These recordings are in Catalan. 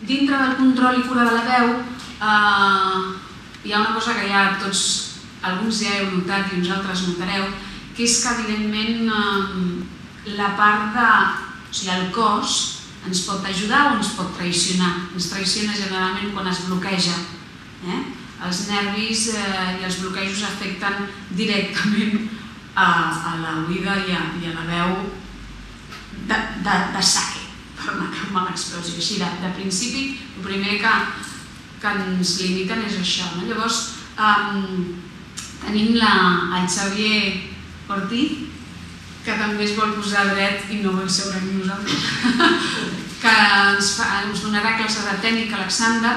dintre del control i cura de la veu hi ha una cosa que ja tots, alguns ja heu notat i uns altres notareu, que és que evidentment la part de... O sigui, el cos ens pot ajudar o ens pot traicionar. Ens traiciona generalment quan es bloqueja. Els nervis i els bloquejos afecten directament a l'oïda i a la veu de saque, per una mala expressió. Així, de principi, el primer que ens limiten és això. Llavors, tenim el Xavier Ortiz, que també es vol posar dret i no vol seure amb nosaltres, que ens donarà classe de tècnica Alexander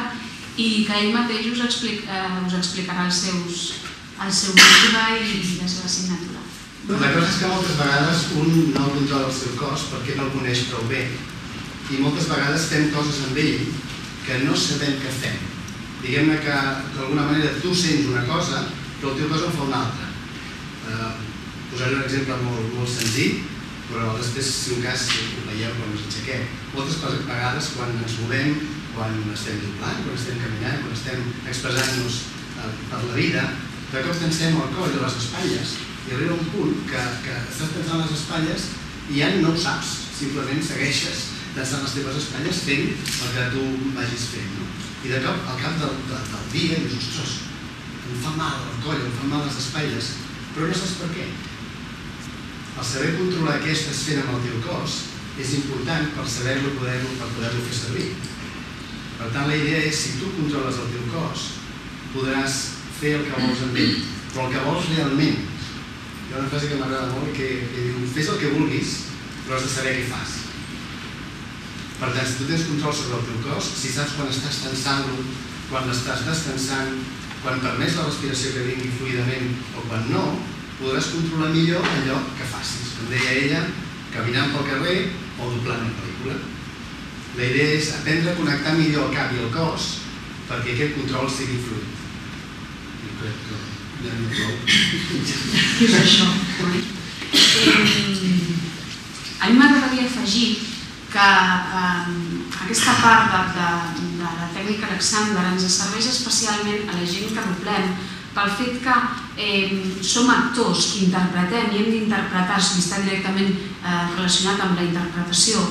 i que ell mateix us explicarà el seu mètode i la seva assignatura. La cosa és que moltes vegades un no controla el seu cos perquè no el coneix prou bé i moltes vegades fem coses amb ell que no sabem què fem. Diguem-ne que d'alguna manera tu sents una cosa però el teu cos en fa una altra. Posaré un exemple molt senzill, però després, si un cas, ho veieu quan ens aixequem. Moltes vegades, quan ens movem, quan estem doblant, quan estem caminant, quan estem expressant-nos per la vida, de cop tensem el coll o les espatlles i arriba un punt que estàs tensant les espatlles i ja no ho saps, simplement segueixes tensant les teves espatlles fent el que tu vagis fent. I de cop, al cap del dia, dius, ostres, em fa mal el coll, em fan mal les espatlles, però no saps per què. El saber controlar què estàs fent amb el teu cos és important per saber-lo, per poder-lo fer servir. Per tant, la idea és, si tu controles el teu cos, podràs fer el que vols amb ell, però el que vols realment. Hi ha una frase que m'agrada molt que diu, fes el que vulguis, però has de saber què fas. Per tant, si tu tens control sobre el teu cos, si saps quan estàs tensant-lo, quan l'estàs descansant, quan permets la respiració que vingui fluidament o quan no, podràs controlar millor allò que facis. Com deia ella, caminant pel carrer o doblant una pel·lícula. La idea és aprendre a connectar millor el cap i el cos perquè aquest control sigui fluid. I crec que ja no prou. Què és això? A mi m'agradaria afegir que aquesta part de la tècnica Alexander ens serveix especialment a la gent que doblem pel fet que som actors que interpretem i hem d'interpretar, si està directament relacionat amb la interpretació,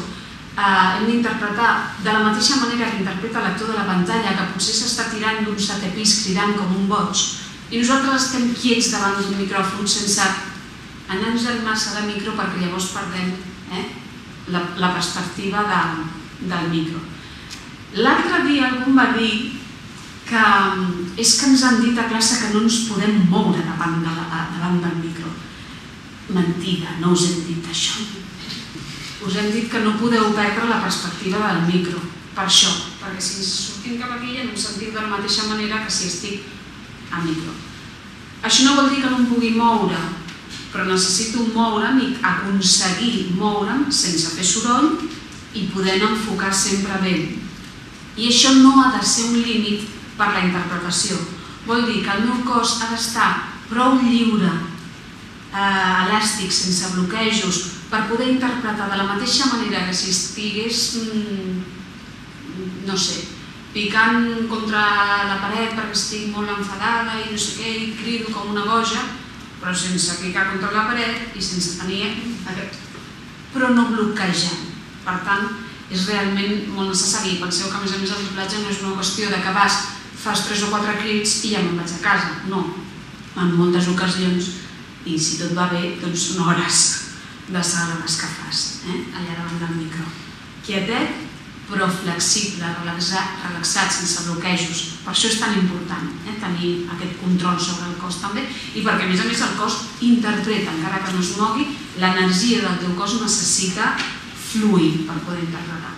hem d'interpretar de la mateixa manera que interpreta l'actor de la pantalla, que potser s'està tirant d'un setè pis cridant com un boig, i nosaltres estem quiets davant d'un micròfon sense anar-nos massa de micro perquè llavors perdem la perspectiva del micro. L'altre dia algú va dir que és que ens han dit a classe que no ens podem moure davant del micro. Mentida, no us hem dit això. Us hem dit que no podeu perdre la perspectiva del micro, per això, perquè si sortim cap aquí ja no em sentim de la mateixa manera que si estic a micro. Això no vol dir que no em pugui moure, però necessito moure'm i aconseguir moure'm sense fer soroll i poder enfocar sempre bé. I això no ha de ser un límit per la interpretació. Vol dir que el meu cos ha d'estar prou lliure, elàstic, sense bloquejos, per poder interpretar de la mateixa manera que si estigués, no sé, picant contra la paret perquè estic molt enfadada i no sé què, i crido com una boja, però sense picar contra la paret i sense tenir aquest... però no bloquejant. Per tant, és realment molt necessari. Penseu que a més el doblatge no és una qüestió de que vas, fas 3 o 4 crits i ja me'n vaig a casa. No, en moltes ocasions, i si tot va bé, doncs són hores de sala les que fas, allà davant del micro. Quietet, però flexible, relaxat, sense bloquejos. Per això és tan important tenir aquest control sobre el cos també, i perquè a més el cos interpreta, encara que no es mogui, l'energia del teu cos necessita fluir per poder interpretar.